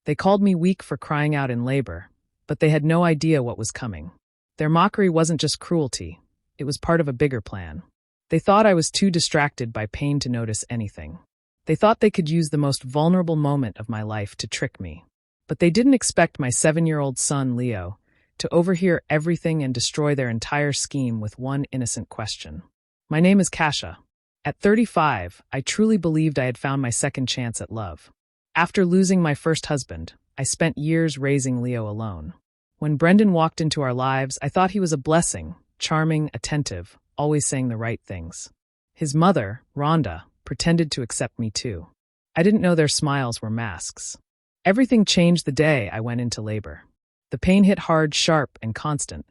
They called me weak for crying out in labor, but they had no idea what was coming. Their mockery wasn't just cruelty, it was part of a bigger plan. They thought I was too distracted by pain to notice anything. They thought they could use the most vulnerable moment of my life to trick me. But they didn't expect my 7-year-old son, Leo, to overhear everything and destroy their entire scheme with one innocent question. My name is Kasia. At 35, I truly believed I had found my second chance at love. After losing my first husband, I spent years raising Leo alone. When Brendan walked into our lives, I thought he was a blessing, charming, attentive, always saying the right things. His mother, Rhonda, pretended to accept me too. I didn't know their smiles were masks. Everything changed the day I went into labor. The pain hit hard, sharp, and constant.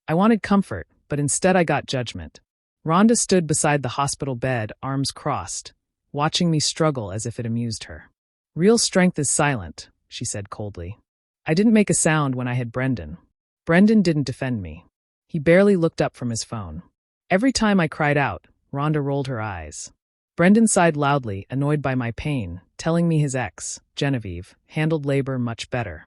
I wanted comfort, but instead I got judgment. Rhonda stood beside the hospital bed, arms crossed, watching me struggle as if it amused her. "Real strength is silent," she said coldly. I didn't make a sound when I had Brendan. Brendan didn't defend me. He barely looked up from his phone. Every time I cried out, Rhonda rolled her eyes. Brendan sighed loudly, annoyed by my pain, telling me his ex, Genevieve, handled labor much better.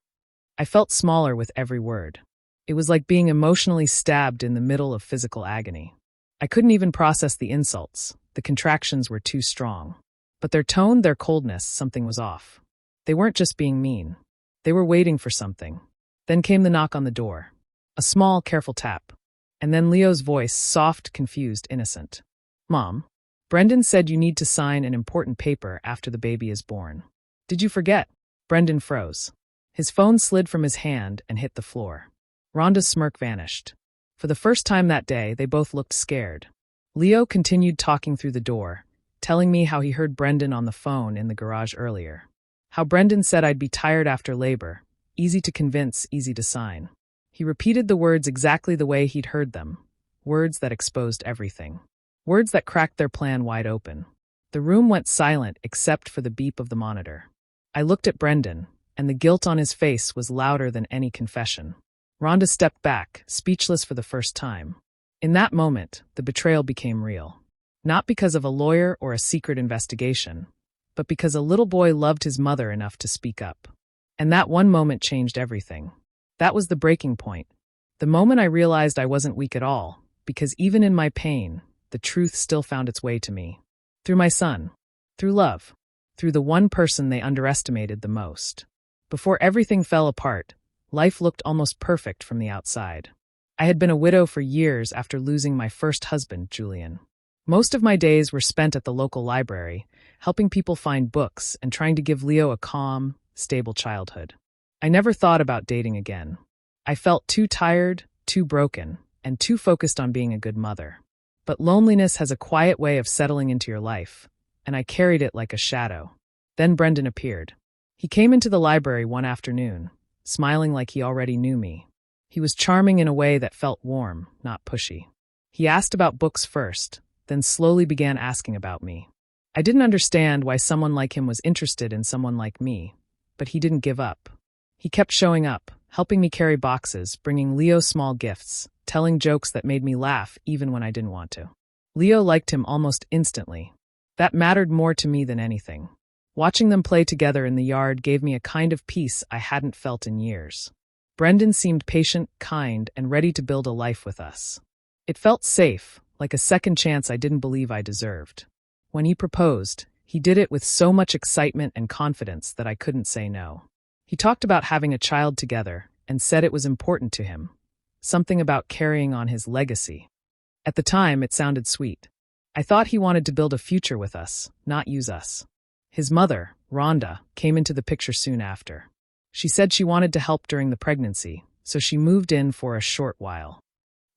I felt smaller with every word. It was like being emotionally stabbed in the middle of physical agony. I couldn't even process the insults. The contractions were too strong. But their tone, their coldness, something was off. They weren't just being mean. They were waiting for something. Then came the knock on the door. A small, careful tap. And then Leo's voice, soft, confused, innocent. "Mom, Brendan said you need to sign an important paper after the baby is born. Did you forget?" Brendan froze. His phone slid from his hand and hit the floor. Rhonda's smirk vanished. For the first time that day, they both looked scared. Leo continued talking through the door, telling me how he heard Brendan on the phone in the garage earlier. How Brendan said I'd be tired after labor, easy to convince, easy to sign. He repeated the words exactly the way he'd heard them, words that exposed everything. Words that cracked their plan wide open. The room went silent except for the beep of the monitor. I looked at Brendan, and the guilt on his face was louder than any confession. Rhonda stepped back, speechless for the first time. In that moment, the betrayal became real. Not because of a lawyer or a secret investigation, but because a little boy loved his mother enough to speak up. And that one moment changed everything. That was the breaking point. The moment I realized I wasn't weak at all, because even in my pain, the truth still found its way to me. Through my son. Through love. Through the one person they underestimated the most. Before everything fell apart, life looked almost perfect from the outside. I had been a widow for years after losing my first husband, Julian. Most of my days were spent at the local library, helping people find books and trying to give Leo a calm, stable childhood. I never thought about dating again. I felt too tired, too broken, and too focused on being a good mother. But loneliness has a quiet way of settling into your life, and I carried it like a shadow. Then Brendan appeared. He came into the library one afternoon, smiling like he already knew me. He was charming in a way that felt warm, not pushy. He asked about books first, then slowly began asking about me. I didn't understand why someone like him was interested in someone like me, but he didn't give up. He kept showing up, helping me carry boxes, bringing Leo small gifts, telling jokes that made me laugh even when I didn't want to. Leo liked him almost instantly. That mattered more to me than anything. Watching them play together in the yard gave me a kind of peace I hadn't felt in years. Brendan seemed patient, kind, and ready to build a life with us. It felt safe, like a second chance I didn't believe I deserved. When he proposed, he did it with so much excitement and confidence that I couldn't say no. He talked about having a child together and said it was important to him. Something about carrying on his legacy. At the time, it sounded sweet. I thought he wanted to build a future with us, not use us. His mother, Rhonda, came into the picture soon after. She said she wanted to help during the pregnancy, so she moved in for a short while.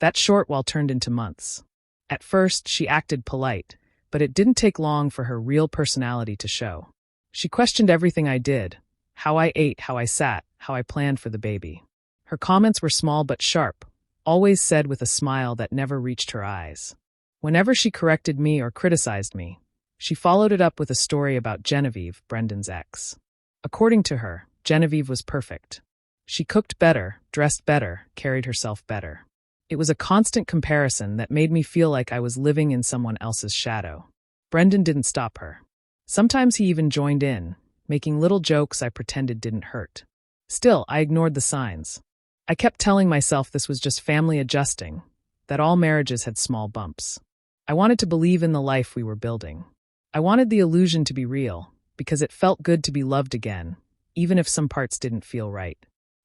That short while turned into months. At first, she acted polite, but it didn't take long for her real personality to show. She questioned everything I did, how I ate, how I sat, how I planned for the baby. Her comments were small but sharp, always said with a smile that never reached her eyes. Whenever she corrected me or criticized me, she followed it up with a story about Genevieve, Brendan's ex. According to her, Genevieve was perfect. She cooked better, dressed better, carried herself better. It was a constant comparison that made me feel like I was living in someone else's shadow. Brendan didn't stop her. Sometimes he even joined in, making little jokes I pretended didn't hurt. Still, I ignored the signs. I kept telling myself this was just family adjusting, that all marriages had small bumps. I wanted to believe in the life we were building. I wanted the illusion to be real, because it felt good to be loved again, even if some parts didn't feel right.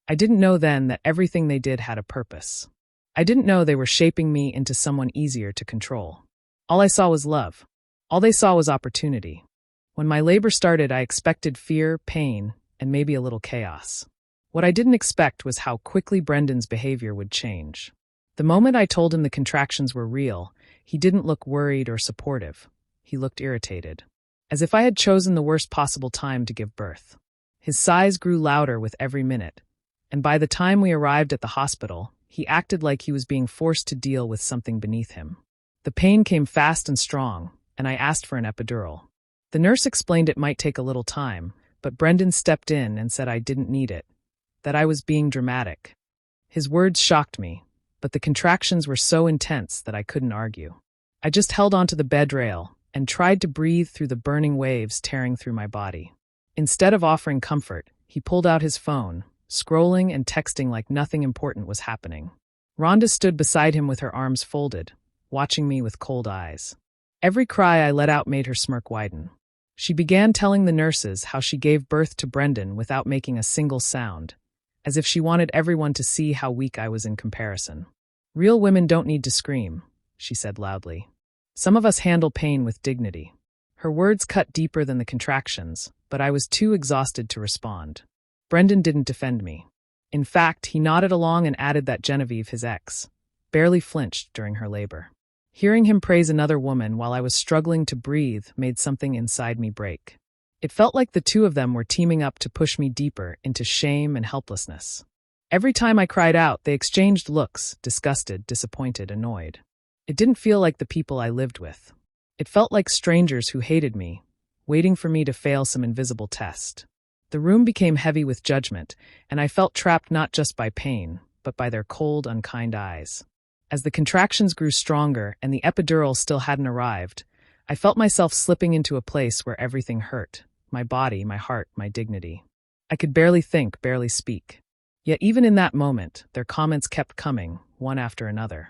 I didn't know then that everything they did had a purpose. I didn't know they were shaping me into someone easier to control. All I saw was love. All they saw was opportunity. When my labor started, I expected fear, pain, and maybe a little chaos. What I didn't expect was how quickly Brendan's behavior would change. The moment I told him the contractions were real, he didn't look worried or supportive. He looked irritated, as if I had chosen the worst possible time to give birth. His sighs grew louder with every minute, and by the time we arrived at the hospital, he acted like he was being forced to deal with something beneath him. The pain came fast and strong, and I asked for an epidural. The nurse explained it might take a little time, but Brendan stepped in and said I didn't need it, that I was being dramatic. His words shocked me, but the contractions were so intense that I couldn't argue. I just held onto the bed rail and tried to breathe through the burning waves tearing through my body. Instead of offering comfort, he pulled out his phone, scrolling and texting like nothing important was happening. Rhonda stood beside him with her arms folded, watching me with cold eyes. Every cry I let out made her smirk widen. She began telling the nurses how she gave birth to Brendan without making a single sound, as if she wanted everyone to see how weak I was in comparison. "Real women don't need to scream," she said loudly. "Some of us handle pain with dignity." Her words cut deeper than the contractions, but I was too exhausted to respond. Brendan didn't defend me. In fact, he nodded along and added that Genevieve, his ex, barely flinched during her labor. Hearing him praise another woman while I was struggling to breathe made something inside me break. It felt like the two of them were teaming up to push me deeper into shame and helplessness. Every time I cried out, they exchanged looks, disgusted, disappointed, annoyed. It didn't feel like the people I lived with. It felt like strangers who hated me, waiting for me to fail some invisible test. The room became heavy with judgment, and I felt trapped not just by pain, but by their cold, unkind eyes. As the contractions grew stronger and the epidural still hadn't arrived, I felt myself slipping into a place where everything hurt. My body, my heart, my dignity. I could barely think, barely speak. Yet even in that moment, their comments kept coming, one after another.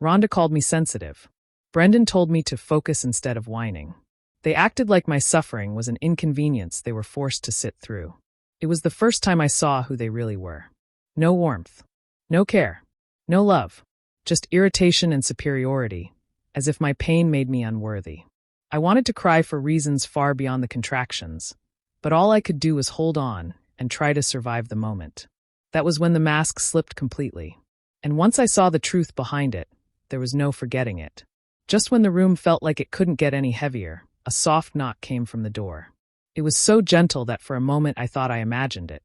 Rhonda called me sensitive. Brendan told me to focus instead of whining. They acted like my suffering was an inconvenience they were forced to sit through. It was the first time I saw who they really were. No warmth. No care. No love. Just irritation and superiority, as if my pain made me unworthy. I wanted to cry for reasons far beyond the contractions, but all I could do was hold on and try to survive the moment. That was when the mask slipped completely. And once I saw the truth behind it, there was no forgetting it. Just when the room felt like it couldn't get any heavier, a soft knock came from the door. It was so gentle that for a moment I thought I imagined it.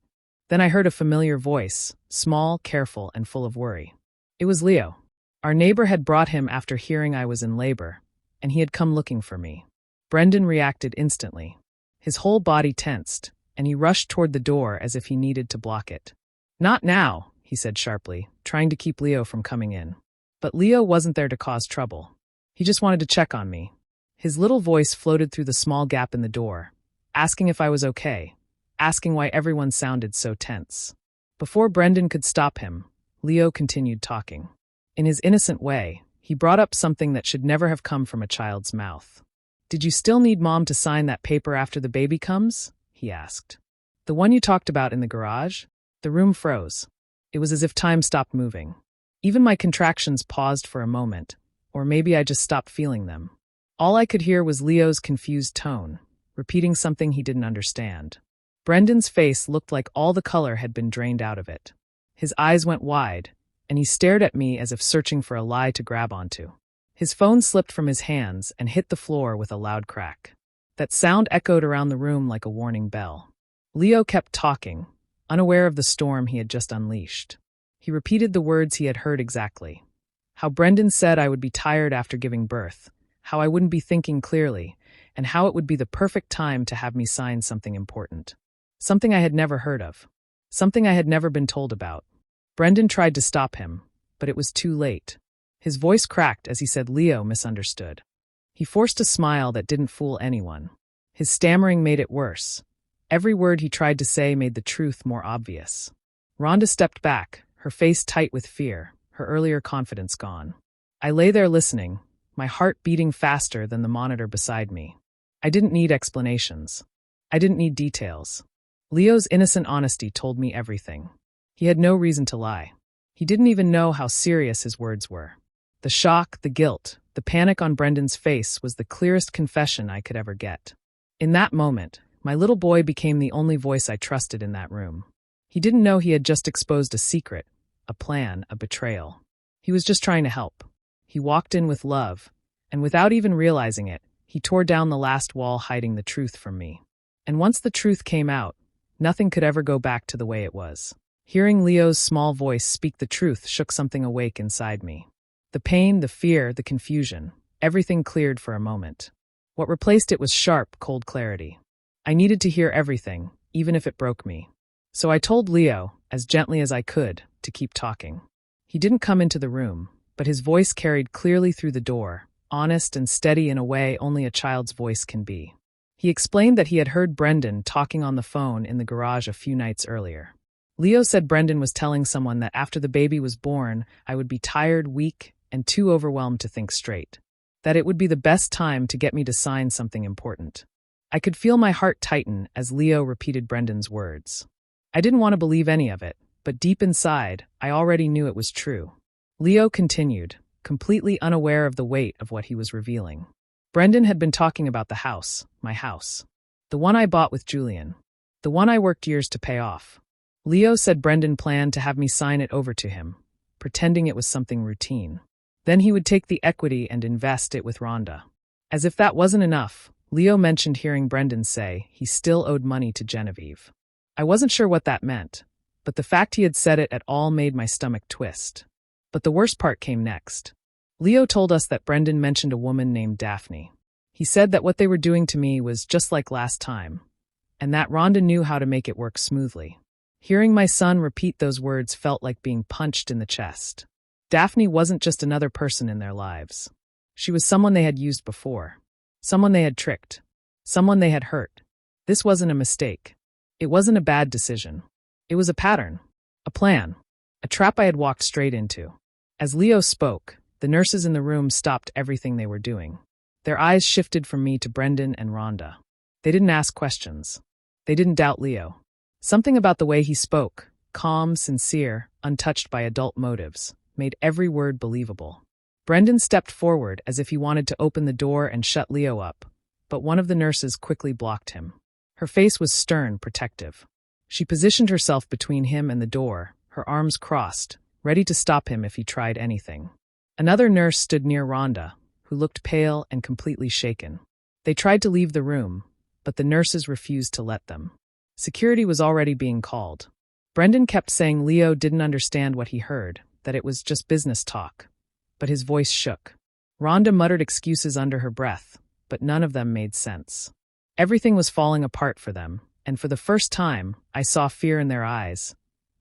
Then I heard a familiar voice, small, careful, and full of worry. It was Leo. Our neighbor had brought him after hearing I was in labor, and he had come looking for me. Brendan reacted instantly. His whole body tensed, and he rushed toward the door as if he needed to block it. "Not now," he said sharply, trying to keep Leo from coming in. But Leo wasn't there to cause trouble. He just wanted to check on me. His little voice floated through the small gap in the door, asking if I was okay, asking why everyone sounded so tense. Before Brendan could stop him, Leo continued talking. In his innocent way, he brought up something that should never have come from a child's mouth. "Did you still need Mom to sign that paper after the baby comes?" he asked. "The one you talked about in the garage?" The room froze. It was as if time stopped moving. Even my contractions paused for a moment, or maybe I just stopped feeling them. All I could hear was Leo's confused tone, repeating something he didn't understand. Brendan's face looked like all the color had been drained out of it. His eyes went wide, and he stared at me as if searching for a lie to grab onto. His phone slipped from his hands and hit the floor with a loud crack. That sound echoed around the room like a warning bell. Leo kept talking, unaware of the storm he had just unleashed. He repeated the words he had heard exactly. How Brendan said I would be tired after giving birth, how I wouldn't be thinking clearly, and how it would be the perfect time to have me sign something important. Something I had never heard of. Something I had never been told about. Brendan tried to stop him, but it was too late. His voice cracked as he said Leo misunderstood. He forced a smile that didn't fool anyone. His stammering made it worse. Every word he tried to say made the truth more obvious. Rhonda stepped back, her face tight with fear, her earlier confidence gone. I lay there listening, my heart beating faster than the monitor beside me. I didn't need explanations. I didn't need details. Leo's innocent honesty told me everything. He had no reason to lie. He didn't even know how serious his words were. The shock, the guilt, the panic on Brendan's face was the clearest confession I could ever get. In that moment, my little boy became the only voice I trusted in that room. He didn't know he had just exposed a secret, a plan, a betrayal. He was just trying to help. He walked in with love, and without even realizing it, he tore down the last wall hiding the truth from me. And once the truth came out, nothing could ever go back to the way it was. Hearing Leo's small voice speak the truth shook something awake inside me. The pain, the fear, the confusion, everything cleared for a moment. What replaced it was sharp, cold clarity. I needed to hear everything, even if it broke me. So I told Leo, as gently as I could, to keep talking. He didn't come into the room, but his voice carried clearly through the door, honest and steady in a way only a child's voice can be. He explained that he had heard Brendan talking on the phone in the garage a few nights earlier. Leo said Brendan was telling someone that after the baby was born, I would be tired, weak, and too overwhelmed to think straight. That it would be the best time to get me to sign something important. I could feel my heart tighten as Leo repeated Brendan's words. I didn't want to believe any of it, but deep inside, I already knew it was true. Leo continued, completely unaware of the weight of what he was revealing. Brendan had been talking about the house, my house. The one I bought with Julian. The one I worked years to pay off. Leo said Brendan planned to have me sign it over to him, pretending it was something routine. Then he would take the equity and invest it with Rhonda. As if that wasn't enough, Leo mentioned hearing Brendan say he still owed money to Genevieve. I wasn't sure what that meant, but the fact he had said it at all made my stomach twist. But the worst part came next. Leo told us that Brendan mentioned a woman named Daphne. He said that what they were doing to me was just like last time, and that Rhonda knew how to make it work smoothly. Hearing my son repeat those words felt like being punched in the chest. Daphne wasn't just another person in their lives. She was someone they had used before. Someone they had tricked. Someone they had hurt. This wasn't a mistake. It wasn't a bad decision. It was a pattern. A plan. A trap I had walked straight into. As Leo spoke, the nurses in the room stopped everything they were doing. Their eyes shifted from me to Brendan and Rhonda. They didn't ask questions. They didn't doubt Leo. Something about the way he spoke, calm, sincere, untouched by adult motives, made every word believable. Brendan stepped forward as if he wanted to open the door and shut Leo up, but one of the nurses quickly blocked him. Her face was stern, protective. She positioned herself between him and the door, her arms crossed, ready to stop him if he tried anything. Another nurse stood near Rhonda, who looked pale and completely shaken. They tried to leave the room, but the nurses refused to let them. Security was already being called. Brendan kept saying Leo didn't understand what he heard, that it was just business talk. But his voice shook. Rhonda muttered excuses under her breath, but none of them made sense. Everything was falling apart for them, and for the first time, I saw fear in their eyes.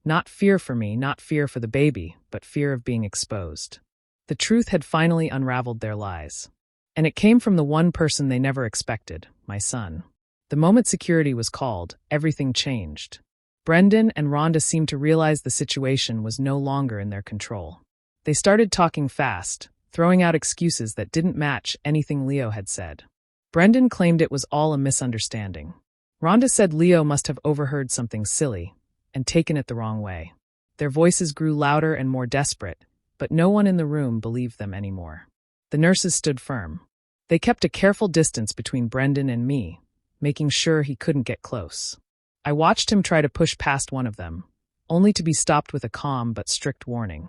Not fear for me, not fear for the baby, but fear of being exposed. The truth had finally unraveled their lies. And it came from the one person they never expected, my son. The moment security was called, everything changed. Brendan and Rhonda seemed to realize the situation was no longer in their control. They started talking fast, throwing out excuses that didn't match anything Leo had said. Brendan claimed it was all a misunderstanding. Rhonda said Leo must have overheard something silly and taken it the wrong way. Their voices grew louder and more desperate, but no one in the room believed them anymore. The nurses stood firm. They kept a careful distance between Brendan and me, making sure he couldn't get close. I watched him try to push past one of them, only to be stopped with a calm but strict warning.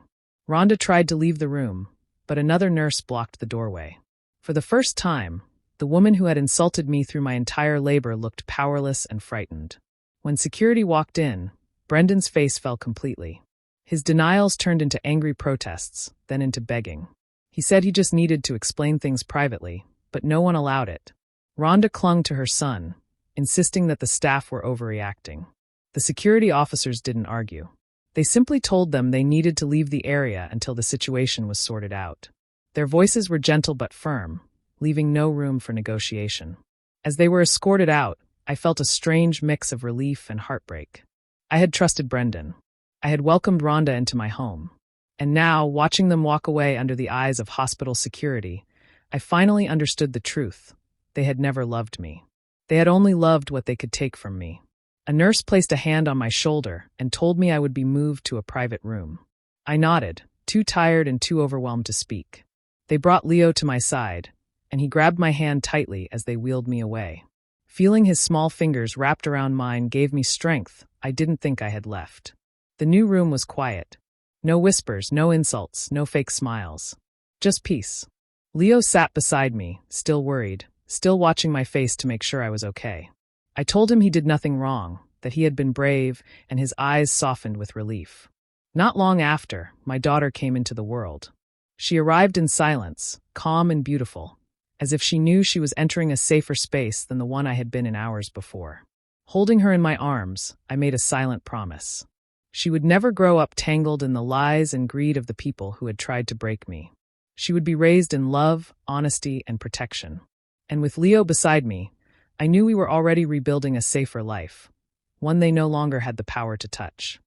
Rhonda tried to leave the room, but another nurse blocked the doorway. For the first time, the woman who had insulted me through my entire labor looked powerless and frightened. When security walked in, Brendan's face fell completely. His denials turned into angry protests, then into begging. He said he just needed to explain things privately, but no one allowed it. Rhonda clung to her son, insisting that the staff were overreacting. The security officers didn't argue. They simply told them they needed to leave the area until the situation was sorted out. Their voices were gentle but firm, leaving no room for negotiation. As they were escorted out, I felt a strange mix of relief and heartbreak. I had trusted Brendan. I had welcomed Rhonda into my home. And now, watching them walk away under the eyes of hospital security, I finally understood the truth. They had never loved me. They had only loved what they could take from me. A nurse placed a hand on my shoulder and told me I would be moved to a private room. I nodded, too tired and too overwhelmed to speak. They brought Leo to my side, and he grabbed my hand tightly as they wheeled me away. Feeling his small fingers wrapped around mine gave me strength I didn't think I had left. The new room was quiet. No whispers, no insults, no fake smiles. Just peace. Leo sat beside me, still worried, still watching my face to make sure I was okay. I told him he did nothing wrong, that he had been brave, and his eyes softened with relief. Not long after, my daughter came into the world. She arrived in silence, calm and beautiful, as if she knew she was entering a safer space than the one I had been in hours before. Holding her in my arms, I made a silent promise. She would never grow up tangled in the lies and greed of the people who had tried to break me. She would be raised in love, honesty, and protection. And with Leo beside me, I knew we were already rebuilding a safer life, one they no longer had the power to touch.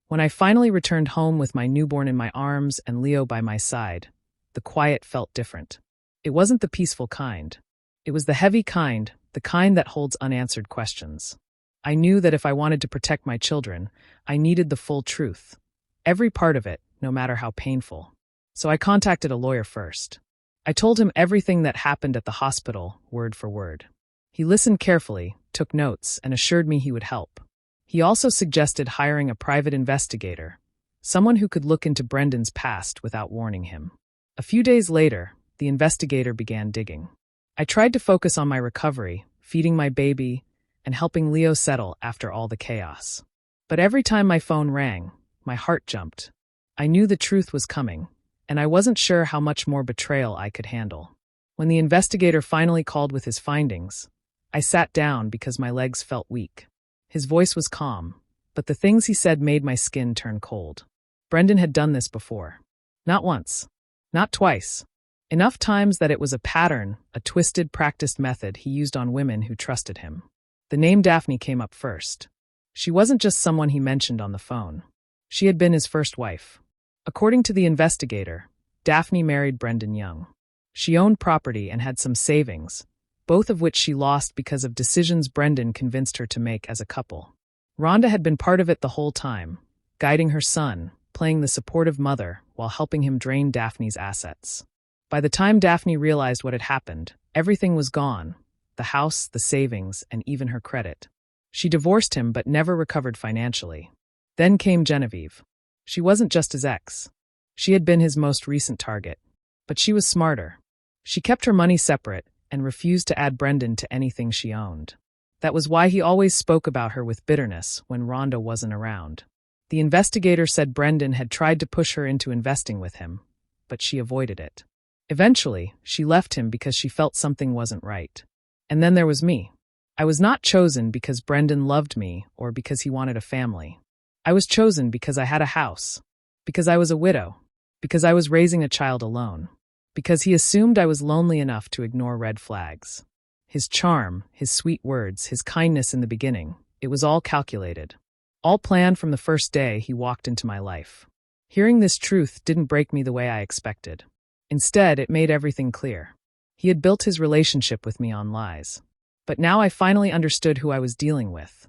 When I finally returned home with my newborn in my arms and Leo by my side, the quiet felt different. It wasn't the peaceful kind. It was the heavy kind, the kind that holds unanswered questions. I knew that if I wanted to protect my children, I needed the full truth. Every part of it, no matter how painful. So I contacted a lawyer first. I told him everything that happened at the hospital, word for word. He listened carefully, took notes, and assured me he would help. He also suggested hiring a private investigator, someone who could look into Brendan's past without warning him. A few days later, the investigator began digging. I tried to focus on my recovery, feeding my baby, and helping Leo settle after all the chaos. But every time my phone rang, my heart jumped. I knew the truth was coming, and I wasn't sure how much more betrayal I could handle. When the investigator finally called with his findings, I sat down because my legs felt weak. His voice was calm, but the things he said made my skin turn cold. Brendan had done this before. Not once. Not twice. Enough times that it was a pattern, a twisted, practiced method he used on women who trusted him. The name Daphne came up first. She wasn't just someone he mentioned on the phone. She had been his first wife. According to the investigator, Daphne married Brendan young. She owned property and had some savings, both of which she lost because of decisions Brendan convinced her to make as a couple. Rhonda had been part of it the whole time, guiding her son, playing the supportive mother while helping him drain Daphne's assets. By the time Daphne realized what had happened, everything was gone. The house, the savings, and even her credit. She divorced him but never recovered financially. Then came Genevieve. She wasn't just his ex. She had been his most recent target. But she was smarter. She kept her money separate and refused to add Brendan to anything she owned. That was why he always spoke about her with bitterness when Rhonda wasn't around. The investigator said Brendan had tried to push her into investing with him, but she avoided it. Eventually, she left him because she felt something wasn't right. And then there was me. I was not chosen because Brendan loved me or because he wanted a family. I was chosen because I had a house, because I was a widow, because I was raising a child alone, because he assumed I was lonely enough to ignore red flags. His charm, his sweet words, his kindness in the beginning, it was all calculated. All planned from the first day he walked into my life. Hearing this truth didn't break me the way I expected. Instead, it made everything clear. He had built his relationship with me on lies. But now I finally understood who I was dealing with.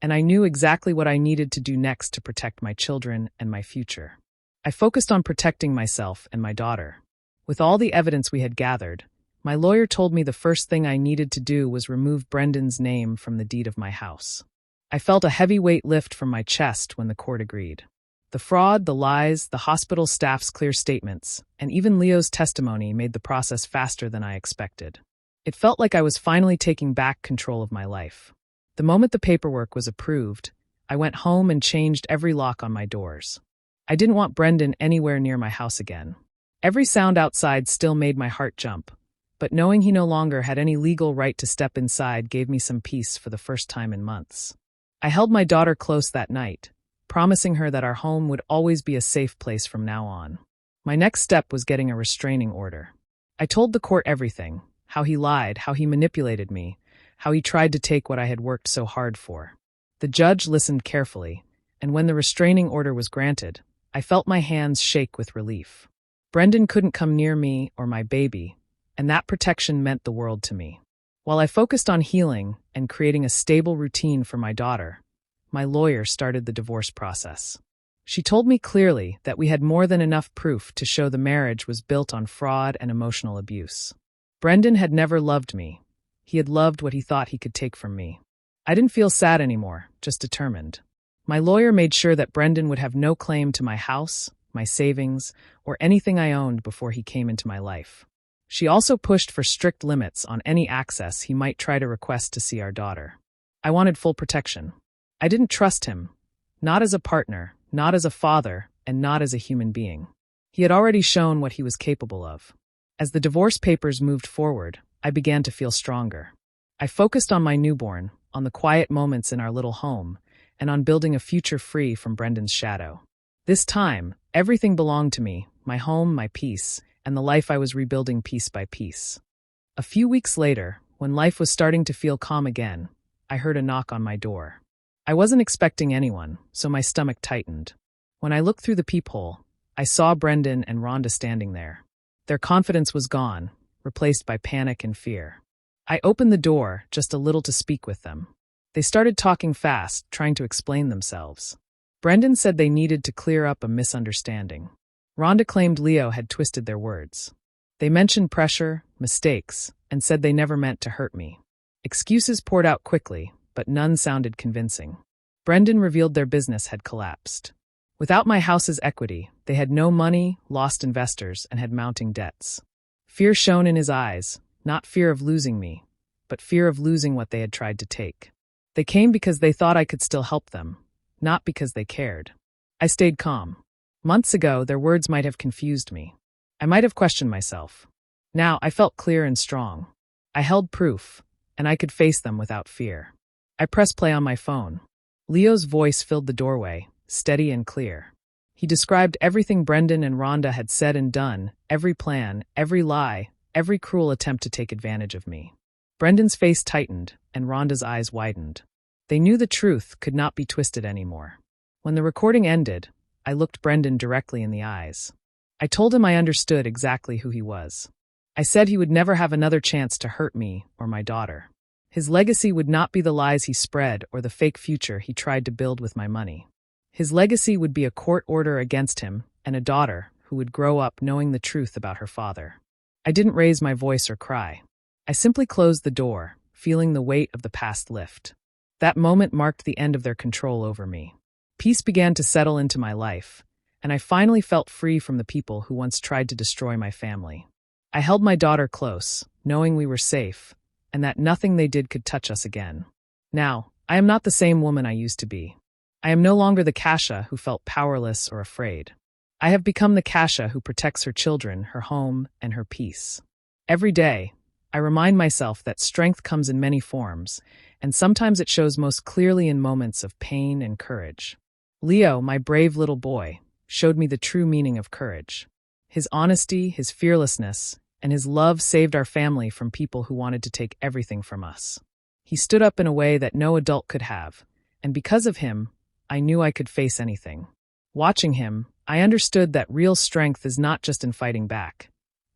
And I knew exactly what I needed to do next to protect my children and my future. I focused on protecting myself and my daughter. With all the evidence we had gathered, my lawyer told me the first thing I needed to do was remove Brendan's name from the deed of my house. I felt a heavy weight lift from my chest when the court agreed. The fraud, the lies, the hospital staff's clear statements, and even Leo's testimony made the process faster than I expected. It felt like I was finally taking back control of my life. The moment the paperwork was approved, I went home and changed every lock on my doors. I didn't want Brendan anywhere near my house again. Every sound outside still made my heart jump, but knowing he no longer had any legal right to step inside gave me some peace for the first time in months. I held my daughter close that night, promising her that our home would always be a safe place from now on. My next step was getting a restraining order. I told the court everything, how he lied, how he manipulated me, how he tried to take what I had worked so hard for. The judge listened carefully, and when the restraining order was granted, I felt my hands shake with relief. Brendan couldn't come near me or my baby, and that protection meant the world to me. While I focused on healing and creating a stable routine for my daughter, my lawyer started the divorce process. She told me clearly that we had more than enough proof to show the marriage was built on fraud and emotional abuse. Brendan had never loved me. He had loved what he thought he could take from me. I didn't feel sad anymore, just determined. My lawyer made sure that Brendan would have no claim to my house, my savings, or anything I owned before he came into my life. She also pushed for strict limits on any access he might try to request to see our daughter. I wanted full protection. I didn't trust him, not as a partner, not as a father, and not as a human being. He had already shown what he was capable of. As the divorce papers moved forward, I began to feel stronger. I focused on my newborn, on the quiet moments in our little home, and on building a future free from Brendan's shadow. This time, everything belonged to me, my home, my peace, and the life I was rebuilding piece by piece. A few weeks later, when life was starting to feel calm again, I heard a knock on my door. I wasn't expecting anyone, so my stomach tightened. When I looked through the peephole, I saw Brendan and Rhonda standing there. Their confidence was gone, replaced by panic and fear. I opened the door just a little to speak with them. They started talking fast, trying to explain themselves. Brendan said they needed to clear up a misunderstanding. Rhonda claimed Leo had twisted their words. They mentioned pressure, mistakes, and said they never meant to hurt me. Excuses poured out quickly, but none sounded convincing. Brendan revealed their business had collapsed. Without my house's equity, they had no money, lost investors, and had mounting debts. Fear shone in his eyes, not fear of losing me, but fear of losing what they had tried to take. They came because they thought I could still help them, not because they cared. I stayed calm. Months ago, their words might have confused me. I might have questioned myself. Now, I felt clear and strong. I held proof, and I could face them without fear. I pressed play on my phone. Leo's voice filled the doorway, steady and clear. He described everything Brendan and Rhonda had said and done, every plan, every lie, every cruel attempt to take advantage of me. Brendan's face tightened, and Rhonda's eyes widened. They knew the truth could not be twisted anymore. When the recording ended, I looked Brendan directly in the eyes. I told him I understood exactly who he was. I said he would never have another chance to hurt me or my daughter. His legacy would not be the lies he spread or the fake future he tried to build with my money. His legacy would be a court order against him and a daughter who would grow up knowing the truth about her father. I didn't raise my voice or cry. I simply closed the door, feeling the weight of the past lift. That moment marked the end of their control over me. Peace began to settle into my life, and I finally felt free from the people who once tried to destroy my family. I held my daughter close, knowing we were safe, and that nothing they did could touch us again. Now, I am not the same woman I used to be. I am no longer the Kasha who felt powerless or afraid. I have become the Kasha who protects her children, her home, and her peace. Every day, I remind myself that strength comes in many forms, and sometimes it shows most clearly in moments of pain and courage. Leo, my brave little boy, showed me the true meaning of courage. His honesty, his fearlessness, and his love saved our family from people who wanted to take everything from us. He stood up in a way that no adult could have, and because of him, I knew I could face anything. Watching him, I understood that real strength is not just in fighting back.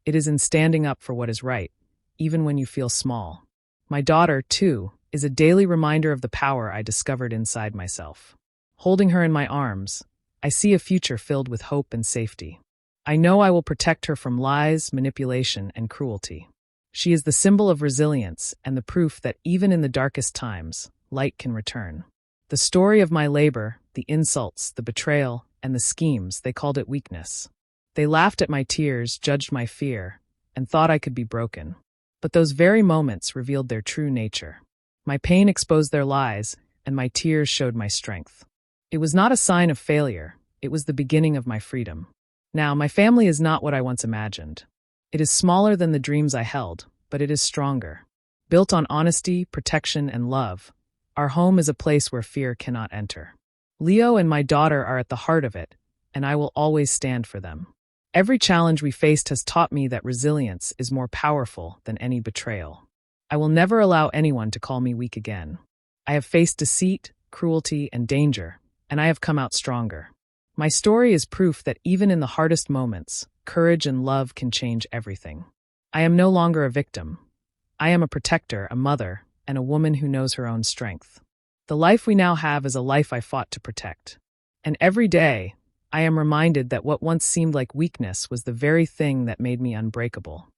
It is in standing up for what is right, even when you feel small. My daughter, too, is a daily reminder of the power I discovered inside myself. Holding her in my arms, I see a future filled with hope and safety. I know I will protect her from lies, manipulation, and cruelty. She is the symbol of resilience and the proof that even in the darkest times, light can return. The story of my labor, the insults, the betrayal, and the schemes, they called it weakness. They laughed at my tears, judged my fear, and thought I could be broken. But those very moments revealed their true nature. My pain exposed their lies, and my tears showed my strength. It was not a sign of failure, it was the beginning of my freedom. Now, my family is not what I once imagined. It is smaller than the dreams I held, but it is stronger. Built on honesty, protection, and love, our home is a place where fear cannot enter. Leo and my daughter are at the heart of it, and I will always stand for them. Every challenge we faced has taught me that resilience is more powerful than any betrayal. I will never allow anyone to call me weak again. I have faced deceit, cruelty, and danger, and I have come out stronger. My story is proof that even in the hardest moments, courage and love can change everything. I am no longer a victim. I am a protector, a mother, and a woman who knows her own strength. The life we now have is a life I fought to protect. And every day, I am reminded that what once seemed like weakness was the very thing that made me unbreakable.